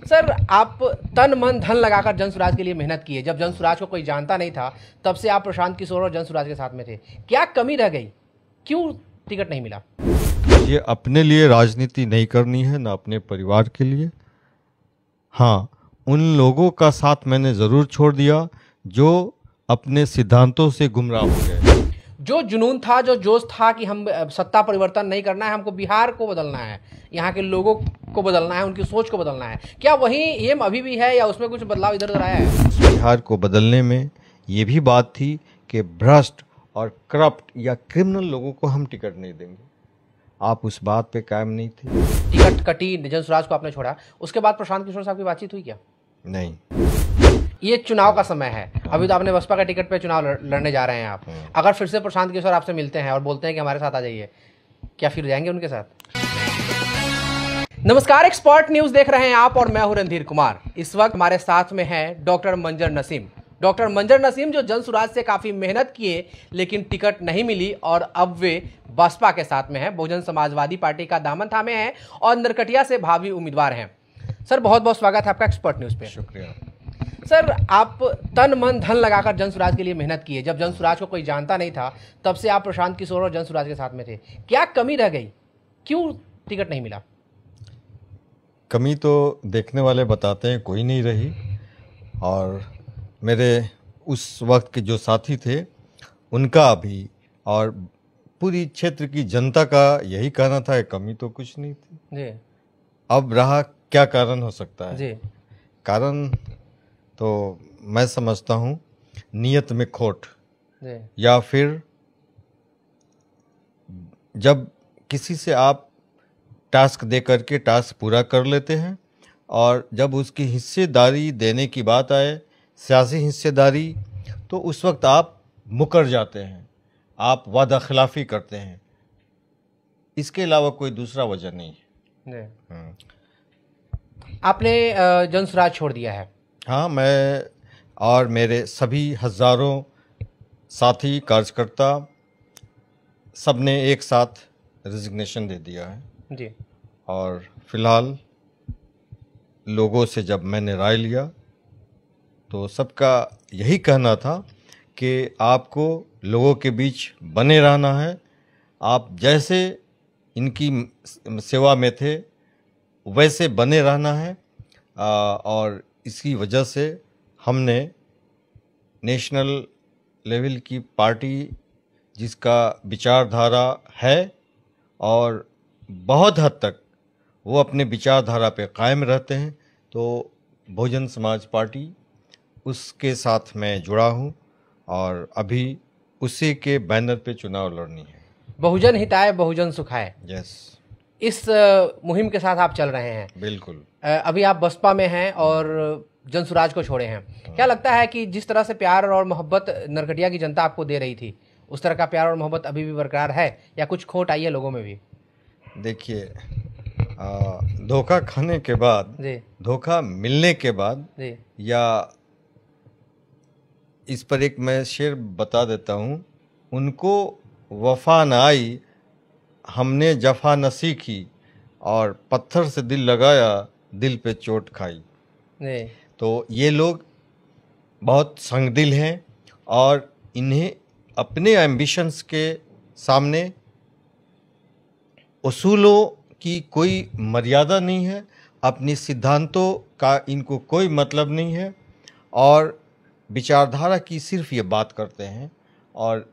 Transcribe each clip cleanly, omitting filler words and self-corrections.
Sir, आप तन मन धन लगाकर जनसुराज के लिए मेहनत की है। जब जनसुराज को कोई जानता नहीं था तब से आप प्रशांत किशोर और जनसुराज के साथ में थे। क्या कमी रह गई, क्यों टिकट नहीं मिला? ये अपने लिए राजनीति नहीं करनी है, ना अपने परिवार के लिए। हाँ, उन लोगों का साथ मैंने ज़रूर छोड़ दिया जो अपने सिद्धांतों से गुमराह हो गए। जो जुनून था, जो जोश था कि हम सत्ता परिवर्तन नहीं करना है, हमको बिहार को बदलना है, यहाँ के लोगों को बदलना है, उनकी सोच को बदलना है, क्या वही एम अभी भी है या उसमें कुछ बदलाव इधर उधर आया है? बिहार को बदलने में ये भी बात थी कि भ्रष्ट और करप्ट या क्रिमिनल लोगों को हम टिकट नहीं देंगे। आप उस बात पे कायम नहीं थे। टिकट कटी, जनसुराज को आपने छोड़ा, उसके बाद प्रशांत किशोर साहब की बातचीत हुई क्या? नहीं। ये चुनाव का समय है, अभी तो आपने बसपा का टिकट पे चुनाव लड़ने जा रहे हैं आप। अगर फिर से प्रशांत किशोर आपसे मिलते हैं और बोलते हैं कि हमारे साथ आ जाइए, क्या फिर जाएंगे उनके साथ? नमस्कार, एक्सपर्ट न्यूज देख रहे हैं आप और मैं हूं रणधीर कुमार। इस वक्त हमारे साथ में है डॉक्टर मंजर नसीम। डॉक्टर मंजर नसीम जो जनसुराज से काफी मेहनत किए लेकिन टिकट नहीं मिली और अब वे बसपा के साथ में हैं, बहुजन समाजवादी पार्टी का दामन थामे हैं और नरकटिया से भावी उम्मीदवार हैं। सर, बहुत बहुत स्वागत है आपका एक्सपर्ट न्यूज पे। शुक्रिया। सर, आप तन मन धन लगाकर जनसुराज के लिए मेहनत की है। जब जनसुराज को कोई जानता नहीं था तब से आप प्रशांत किशोर और जनसुराज के साथ में थे। क्या कमी रह गई, क्यों टिकट नहीं मिला? कमी तो देखने वाले बताते हैं कोई नहीं रही, और मेरे उस वक्त के जो साथी थे उनका भी और पूरी क्षेत्र की जनता का यही कहना था कि कमी तो कुछ नहीं थी जी। अब रहा क्या कारण हो सकता है? जी। कारण तो मैं समझता हूँ नीयत में खोट, जी। या फिर जब किसी से आप टास्क दे करके टास्क पूरा कर लेते हैं और जब उसकी हिस्सेदारी देने की बात आए, सियासी हिस्सेदारी, तो उस वक्त आप मुकर जाते हैं, आप वादा खिलाफी करते हैं। इसके अलावा कोई दूसरा वजह नहीं है। आपने जनसुराज छोड़ दिया है? हाँ, मैं और मेरे सभी हज़ारों साथी कार्यकर्ता सब ने एक साथ रिजिग्नेशन दे दिया है जी। और फिलहाल लोगों से जब मैंने राय लिया तो सबका यही कहना था कि आपको लोगों के बीच बने रहना है। आप जैसे इनकी सेवा में थे वैसे बने रहना है, और इसकी वजह से हमने नेशनल लेवल की पार्टी जिसका विचारधारा है और बहुत हद तक वो अपने विचारधारा पे कायम रहते हैं, तो बहुजन समाज पार्टी उसके साथ मैं जुड़ा हूँ और अभी उसी के बैनर पे चुनाव लड़नी है। बहुजन हिताय बहुजन सुखाय, यस, इस मुहिम के साथ आप चल रहे हैं। बिल्कुल। अभी आप बसपा में हैं और जनसुराज को छोड़े हैं। क्या लगता है कि जिस तरह से प्यार और मोहब्बत नरकटिया की जनता आपको दे रही थी उस तरह का प्यार और मोहब्बत अभी भी बरकरार है या कुछ खोट आई है लोगों में भी? देखिए, धोखा खाने के बाद, धोखा मिलने के बाद, या इस पर एक मैं शेर बता देता हूँ, उनको वफा न आई, हमने जफा न सीखी, और पत्थर से दिल लगाया, दिल पे चोट खाई। तो ये लोग बहुत संगदिल हैं और इन्हें अपने एम्बिशंस के सामने उसूलों की कोई मर्यादा नहीं है, अपनी सिद्धांतों का इनको कोई मतलब नहीं है, और विचारधारा की सिर्फ ये बात करते हैं और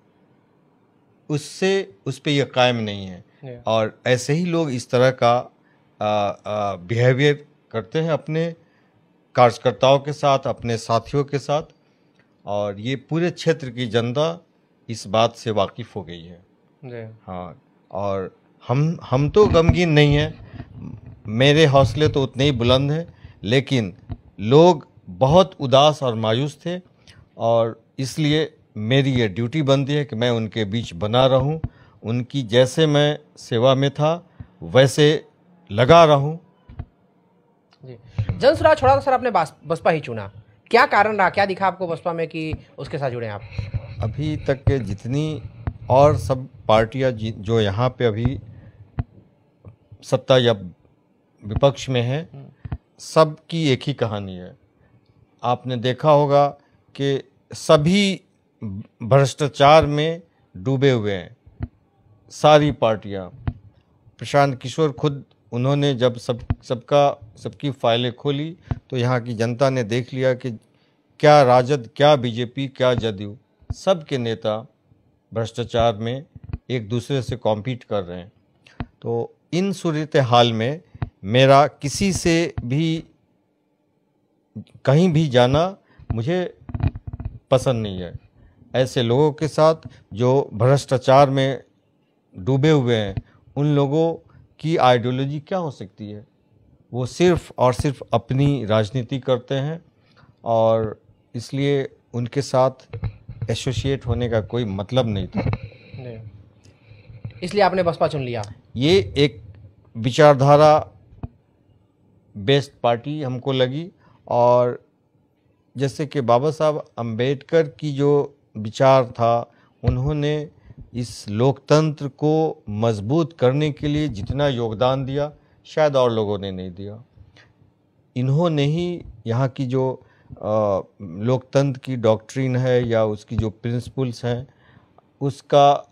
उससे उस पे ये कायम नहीं है। और ऐसे ही लोग इस तरह का बिहेवियर करते हैं अपने कार्यकर्ताओं के साथ, अपने साथियों के साथ, और ये पूरे क्षेत्र की जनता इस बात से वाकिफ़ हो गई है। हाँ, और हम तो गमगीन नहीं हैं, मेरे हौसले तो उतने ही बुलंद हैं, लेकिन लोग बहुत उदास और मायूस थे, और इसलिए मेरी ये ड्यूटी बनती है कि मैं उनके बीच बना रहूं, उनकी जैसे मैं सेवा में था वैसे लगा रहूं। जनसुराज छोड़ा तो सर आपने बसपा ही चुना, क्या कारण रहा, क्या दिखा आपको बसपा में कि उसके साथ जुड़े आप? अभी तक के जितनी और सब पार्टियां जो यहाँ पे अभी सत्ता या विपक्ष में हैं, सब की एक ही कहानी है। आपने देखा होगा कि सभी भ्रष्टाचार में डूबे हुए हैं, सारी पार्टियां। प्रशांत किशोर खुद, उन्होंने जब सबकी फाइलें खोली तो यहाँ की जनता ने देख लिया कि क्या राजद, क्या बीजेपी, क्या जदयू, सब के नेता भ्रष्टाचार में एक दूसरे से कॉम्पीट कर रहे हैं। तो इन सूरत हाल में मेरा किसी से भी कहीं भी जाना मुझे पसंद नहीं है। ऐसे लोगों के साथ जो भ्रष्टाचार में डूबे हुए हैं, उन लोगों की आइडियोलॉजी क्या हो सकती है? वो सिर्फ़ और सिर्फ अपनी राजनीति करते हैं और इसलिए उनके साथ एसोसिएट होने का कोई मतलब नहीं था। इसलिए आपने बसपा चुन लिया। ये एक विचारधारा बेस्ड पार्टी हमको लगी, और जैसे कि बाबा साहब अम्बेडकर की जो विचार था, उन्होंने इस लोकतंत्र को मजबूत करने के लिए जितना योगदान दिया, शायद और लोगों ने नहीं दिया। इन्होंने ही यहाँ की जो लोकतंत्र की डॉक्ट्रिन है या उसकी जो प्रिंसिपल्स हैं, उसका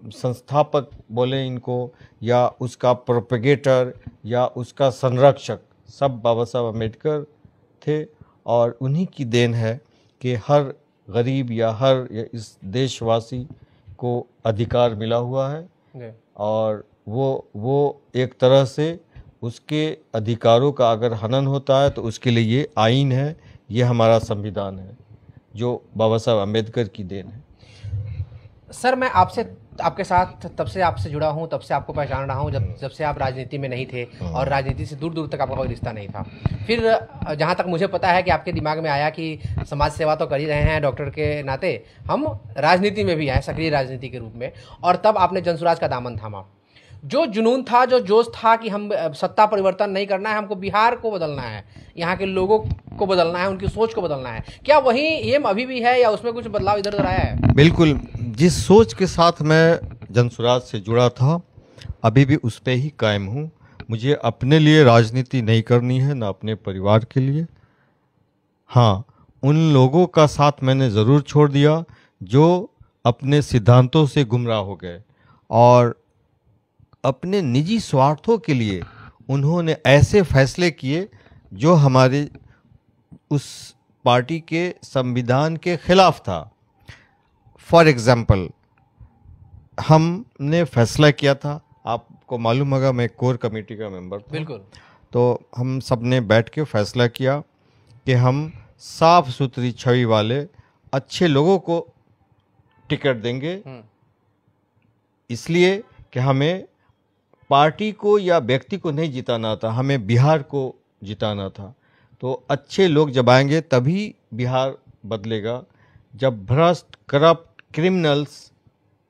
संस्थापक बोले इनको, या उसका प्रोपेगेटर या उसका संरक्षक, सब बाबा साहब अम्बेडकर थे। और उन्हीं की देन है कि हर गरीब या हर इस देशवासी को अधिकार मिला हुआ है, और वो एक तरह से उसके अधिकारों का अगर हनन होता है तो उसके लिए ये आइन है, ये हमारा संविधान है, जो बाबा साहब अम्बेडकर की देन है। सर, मैं आपके साथ तब से आपसे जुड़ा हूँ, तब से आपको पहचान रहा हूँ जब से आप राजनीति में नहीं थे और राजनीति से दूर दूर तक आपका कोई रिश्ता नहीं था। फिर जहाँ तक मुझे पता है कि आपके दिमाग में आया कि समाज सेवा तो कर ही रहे हैं डॉक्टर के नाते, हम राजनीति में भी आए, सक्रिय राजनीति के रूप में, और तब आपने जनसुराज का दामन थामा। जो जुनून था, जो जोश था कि हम सत्ता परिवर्तन नहीं करना है, हमको बिहार को बदलना है, यहाँ के लोगों को बदलना है, उनकी सोच को बदलना है। क्या वही एम अभी भी है या उसमें कुछ बदलाव इधर उधर आया है? बिल्कुल, जिस सोच के साथ मैं जनसुराज से जुड़ा था, अभी भी उस पे ही कायम हूँ। मुझे अपने लिए राजनीति नहीं करनी है, ना अपने परिवार के लिए। हाँ, उन लोगों का साथ मैंने ज़रूर छोड़ दिया जो अपने सिद्धांतों से गुमराह हो गए और अपने निजी स्वार्थों के लिए उन्होंने ऐसे फैसले किए जो हमारे उस पार्टी के संविधान के खिलाफ था। फॉर एग्ज़ाम्पल, हमने फैसला किया था, आपको मालूम होगा मैं कोर कमेटी का मेंबर था। बिल्कुल। तो हम सब ने बैठ के फैसला किया कि हम साफ सुथरी छवि वाले अच्छे लोगों को टिकट देंगे, इसलिए कि हमें पार्टी को या व्यक्ति को नहीं जिताना था, हमें बिहार को जिताना था। तो अच्छे लोग जब आएंगे तभी बिहार बदलेगा। जब भ्रष्ट, करप्ट, क्रिमिनल्स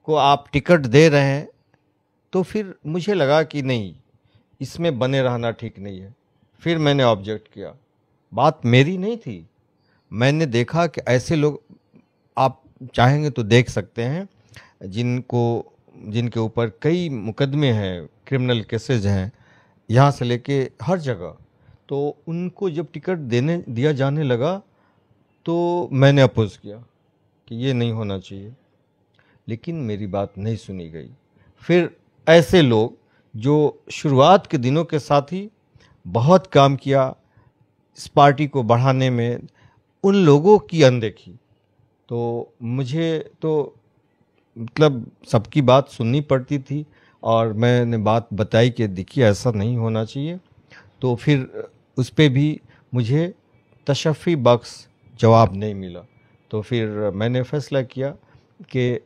को आप टिकट दे रहे हैं तो फिर मुझे लगा कि नहीं, इसमें बने रहना ठीक नहीं है। फिर मैंने ऑब्जेक्ट किया। बात मेरी नहीं थी, मैंने देखा कि ऐसे लोग, आप चाहेंगे तो देख सकते हैं, जिनके ऊपर कई मुकदमे हैं, क्रिमिनल केसेज हैं, यहाँ से लेके हर जगह। तो उनको जब टिकट दिया जाने लगा तो मैंने अपोज किया कि ये नहीं होना चाहिए, लेकिन मेरी बात नहीं सुनी गई। फिर ऐसे लोग जो शुरुआत के दिनों के साथ ही बहुत काम किया इस पार्टी को बढ़ाने में, उन लोगों की अनदेखी। तो मुझे तो मतलब सबकी बात सुननी पड़ती थी और मैंने बात बताई कि देखिए ऐसा नहीं होना चाहिए। तो फिर उस पे भी मुझे तशफ़ी बख्श जवाब नहीं मिला। तो फिर मैंने फैसला किया कि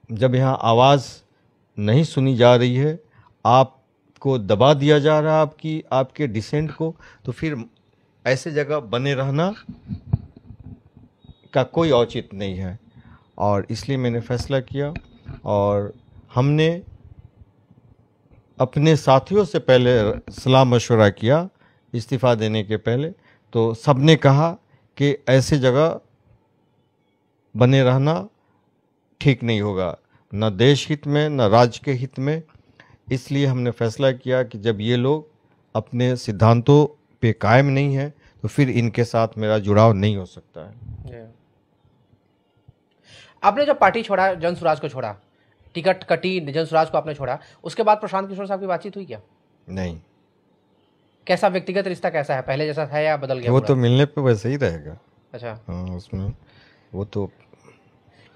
जब यहाँ आवाज़ नहीं सुनी जा रही है, आपको दबा दिया जा रहा है आपके डिसेंट को, तो फिर ऐसे जगह बने रहना का कोई औचित्य नहीं है। और इसलिए मैंने फैसला किया और हमने अपने साथियों से पहले सलाह मशवरा किया इस्तीफ़ा देने के पहले। तो सबने कहा कि ऐसे जगह बने रहना ठीक नहीं होगा, न देश हित में न राज्य के हित में। इसलिए हमने फैसला किया कि जब ये लोग अपने सिद्धांतों पे कायम नहीं है तो फिर इनके साथ मेरा जुड़ाव नहीं हो सकता है। आपने जब पार्टी छोड़ा, जन स्वराज को छोड़ा, टिकट कटी, जन स्वराज को आपने छोड़ा, उसके बाद प्रशांत किशोर साहब की बातचीत हुई क्या? नहीं। कैसा व्यक्तिगत रिश्ता कैसा है, पहले जैसा है या बदल गया वो पूरा? तो मिलने पे वैसे ही रहेगा। अच्छा, हाँ, उसमें वो तो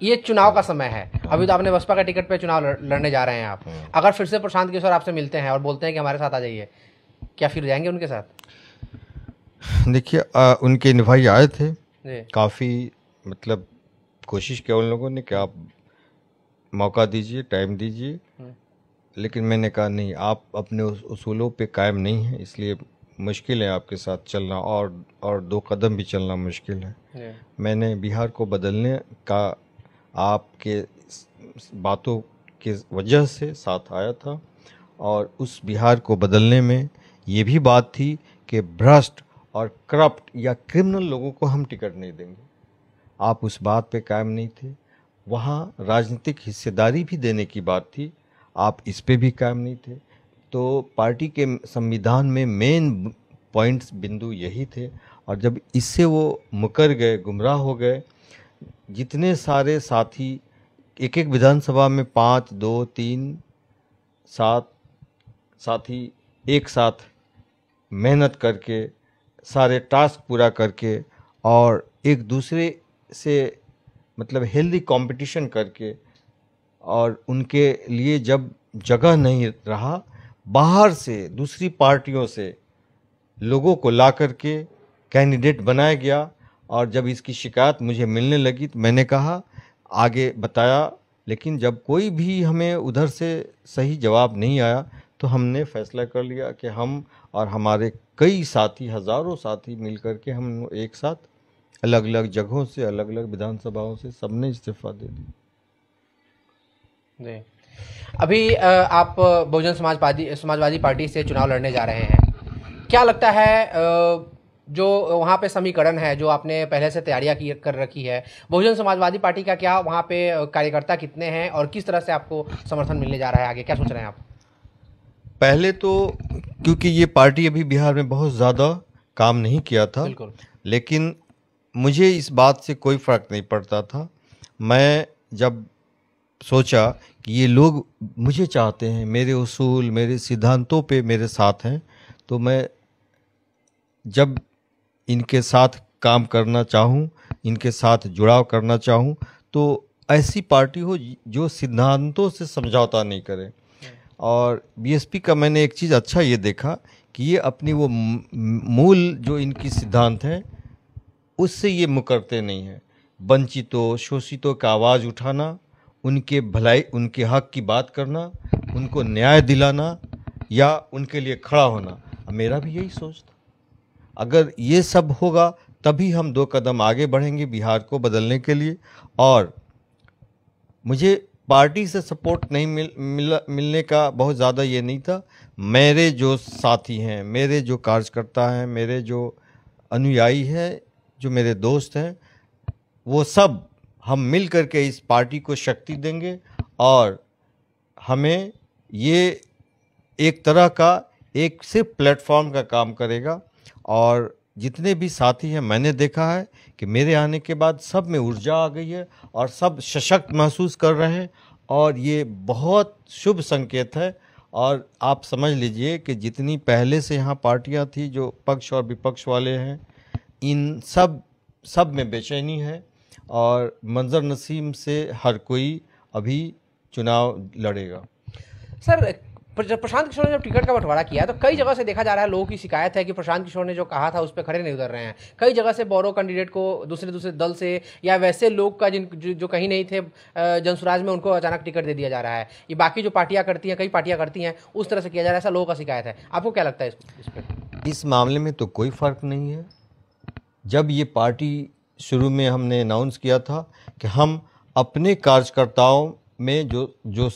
ये चुनाव का समय है, अभी तो आपने बसपा का टिकट पे चुनाव लड़ने जा रहे हैं आप। अगर फिर से प्रशांत किशोर आपसे मिलते हैं और बोलते हैं कि हमारे साथ आ जाइए, क्या फिर जाएंगे उनके साथ? देखिए, उनके भाई आए थे, जी। काफ़ी मतलब कोशिश किया उन लोगों ने कि आप मौका दीजिए, टाइम दीजिए, लेकिन मैंने कहा नहीं, आप अपने उसूलों पे कायम नहीं हैं, इसलिए मुश्किल है आपके साथ चलना, और 2 कदम भी चलना मुश्किल है। मैंने बिहार को बदलने का आपके बातों के वजह से साथ आया था, और उस बिहार को बदलने में ये भी बात थी कि भ्रष्ट और करप्ट या क्रिमिनल लोगों को हम टिकट नहीं देंगे। आप उस बात पे कायम नहीं थे। वहाँ राजनीतिक हिस्सेदारी भी देने की बात थी, आप इस पे भी कायम नहीं थे। तो पार्टी के संविधान में मेन पॉइंट्स, बिंदु यही थे, और जब इससे वो मुकर गए, गुमराह हो गए, जितने सारे साथी एक एक विधानसभा में 5, 2, 3, 7 साथी एक साथ मेहनत करके, सारे टास्क पूरा करके, और एक दूसरे से मतलब हेल्दी कंपटीशन करके, और उनके लिए जब जगह नहीं रहा, बाहर से दूसरी पार्टियों से लोगों को ला करके कैंडिडेट बनाया गया। और जब इसकी शिकायत मुझे मिलने लगी तो मैंने कहा, आगे बताया, लेकिन जब कोई भी हमें उधर से सही जवाब नहीं आया तो हमने फैसला कर लिया कि हम और हमारे कई साथी, हज़ारों साथी मिलकर के हम एक साथ अलग अलग जगहों से, अलग अलग विधानसभाओं से सबने इस्तीफा दे दिया। जी। अभी आप बहुजन समाजवादी पार्टी से चुनाव लड़ने जा रहे हैं, क्या लगता है जो वहाँ पे समीकरण है, जो आपने पहले से तैयारियां कर रखी है, बहुजन समाजवादी पार्टी का क्या वहाँ पे कार्यकर्ता कितने हैं और किस तरह से आपको समर्थन मिलने जा रहा है, आगे क्या सोच रहे हैं आप? पहले तो क्योंकि ये पार्टी अभी बिहार में बहुत ज़्यादा काम नहीं किया था, बिल्कुल, लेकिन मुझे इस बात से कोई फ़र्क नहीं पड़ता था। मैं जब सोचा कि ये लोग मुझे चाहते हैं, मेरे उसूल, मेरे सिद्धांतों पे मेरे साथ हैं, तो मैं जब इनके साथ काम करना चाहूँ, इनके साथ जुड़ाव करना चाहूँ, तो ऐसी पार्टी हो जो सिद्धांतों से समझौता नहीं करे। और बीएसपी का मैंने एक चीज़ अच्छा ये देखा कि ये अपनी वो मूल जो इनकी सिद्धांत हैं उससे ये मुकरते नहीं हैं। वंचितों, शोषितों का आवाज़ उठाना, उनके भलाई, उनके हक की बात करना, उनको न्याय दिलाना या उनके लिए खड़ा होना, मेरा भी यही सोच था। अगर ये सब होगा तभी हम 2 कदम आगे बढ़ेंगे बिहार को बदलने के लिए। और मुझे पार्टी से सपोर्ट नहीं मिलने का बहुत ज़्यादा ये नहीं था। मेरे जो साथी हैं, मेरे जो कार्यकर्ता हैं, मेरे जो अनुयायी हैं, जो मेरे दोस्त हैं, वो सब हम मिल कर के इस पार्टी को शक्ति देंगे, और हमें ये एक तरह का एक सिर्फ प्लेटफॉर्म का काम करेगा। और जितने भी साथी हैं, मैंने देखा है कि मेरे आने के बाद सब में ऊर्जा आ गई है और सब सशक्त महसूस कर रहे हैं, और ये बहुत शुभ संकेत है। और आप समझ लीजिए कि जितनी पहले से यहाँ पार्टियाँ थी, जो पक्ष और विपक्ष वाले हैं, इन सब में बेचैनी है, और मंजर नसीम से हर कोई अभी चुनाव लड़ेगा। सर, प्रशांत किशोर ने जब टिकट का बंटवारा किया तो कई जगह से देखा जा रहा है, लोगों की शिकायत है कि प्रशांत किशोर ने जो कहा था उस पर खड़े नहीं उतर रहे हैं। कई जगह से बोरो कैंडिडेट को दूसरे दल से या वैसे लोग का जो कहीं नहीं थे जनसुराज में, उनको अचानक टिकट दे दिया जा रहा है। ये बाकी जो पार्टियां करती हैं, कई पार्टियां करती हैं, उस तरह से किया जा रहा है, ऐसा लोगों का शिकायत है। आपको क्या लगता है इस पर? इस मामले में तो कोई फ़र्क नहीं है। जब ये पार्टी शुरू में हमने अनाउंस किया था कि हम अपने कार्यकर्ताओं में जो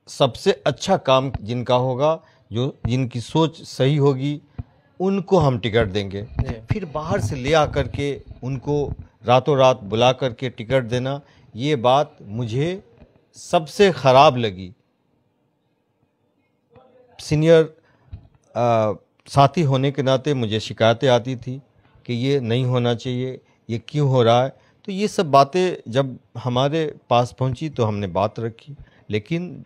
सबसे अच्छा काम जिनका होगा, जो जिनकी सोच सही होगी, उनको हम टिकट देंगे। फिर बाहर से ले आकर के उनको रातों रात बुला करके टिकट देना, ये बात मुझे सबसे ख़राब लगी। सीनियर साथी होने के नाते मुझे शिकायतें आती थी कि ये नहीं होना चाहिए, ये क्यों हो रहा है। तो ये सब बातें जब हमारे पास पहुंची तो हमने बात रखी, लेकिन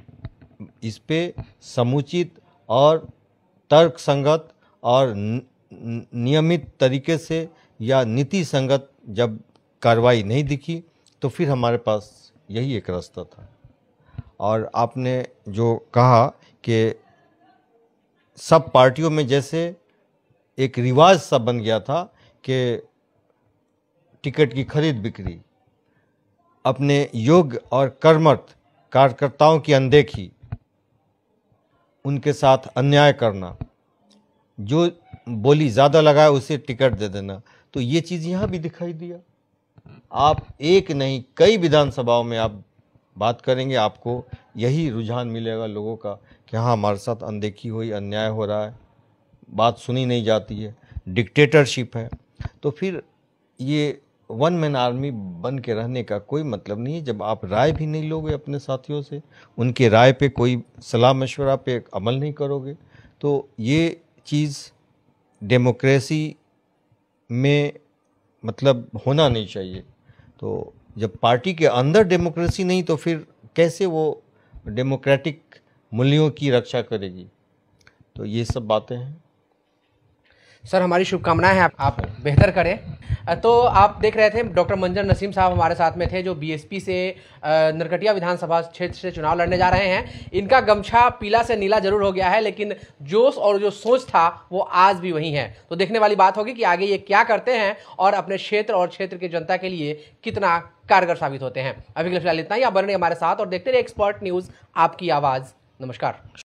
इस पे समुचित और तर्क संगत और नियमित तरीके से या नीति संगत जब कार्रवाई नहीं दिखी तो फिर हमारे पास यही एक रास्ता था। और आपने जो कहा कि सब पार्टियों में जैसे एक रिवाज सा बन गया था कि टिकट की खरीद बिक्री, अपने योग्य और कर्मठ कार्यकर्ताओं की अनदेखी, उनके साथ अन्याय करना, जो बोली ज़्यादा लगाए उसे टिकट दे देना, तो ये चीज़ यहाँ भी दिखाई दिया। आप एक नहीं कई विधानसभाओं में आप बात करेंगे, आपको यही रुझान मिलेगा लोगों का कि हाँ हमारे साथ अनदेखी हुई, अन्याय हो रहा है, बात सुनी नहीं जाती है, डिक्टेटरशिप है। तो फिर ये वन मैन आर्मी बन के रहने का कोई मतलब नहीं है जब आप राय भी नहीं लोगे अपने साथियों से, उनके राय पे कोई सलाह मशवरा पे अमल नहीं करोगे। तो ये चीज़ डेमोक्रेसी में मतलब होना नहीं चाहिए। तो जब पार्टी के अंदर डेमोक्रेसी नहीं तो फिर कैसे वो डेमोक्रेटिक मूल्यों की रक्षा करेगी। तो ये सब बातें हैं। सर, हमारी शुभकामनाएं हैं आप बेहतर करें। तो आप देख रहे थे डॉक्टर मंजर नसीम साहब हमारे साथ में थे, जो बीएसपी से नरकटिया विधानसभा क्षेत्र से चुनाव लड़ने जा रहे हैं। इनका गमछा पीला से नीला जरूर हो गया है, लेकिन जोश और जो सोच था वो आज भी वही है। तो देखने वाली बात होगी कि आगे ये क्या करते हैं और अपने क्षेत्र और क्षेत्र की जनता के लिए कितना कारगर साबित होते हैं। अभी के लिए फिलहाल इतना ही। आप बने रहिए हमारे साथ और देखते रहिए एक्सपर्ट न्यूज़, आपकी आवाज़। नमस्कार।